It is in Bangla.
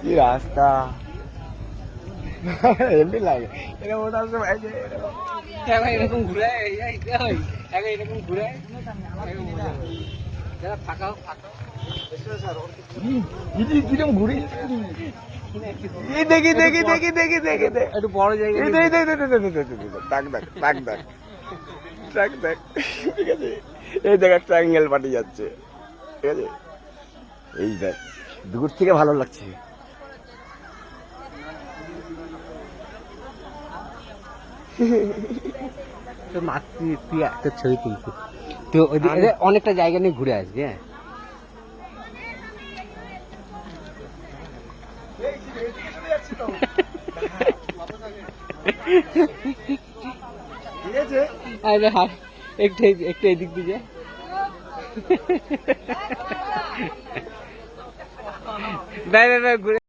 কি রাস্তা এমনি লাগে এরকম ওঠার সময় এরকম ঘুরে এরকম ঘুরে ফাঁকা ফাঁকা কিরম ঘুরি দেখি দেখি দেখি দেখি দেখি একটু বড় জায়গা দেখ দেখ দেখ দেখ দেখ দেখ ঠিক আছে এই দেখ একটা অ্যাঙ্গেল পাঠিয়ে যাচ্ছে ঠিক আছে এই দেখ দূর থেকে ভালো লাগছে তো মাতৃ তুই একটা ছবি তুলছি তো ওইদিকে অনেকটা জায়গা নিয়ে ঘুরে আসবি হ্যাঁ ঠিক আছে আরে হ্যাঁ একটু একটু এদিক দিয়ে ঘুরে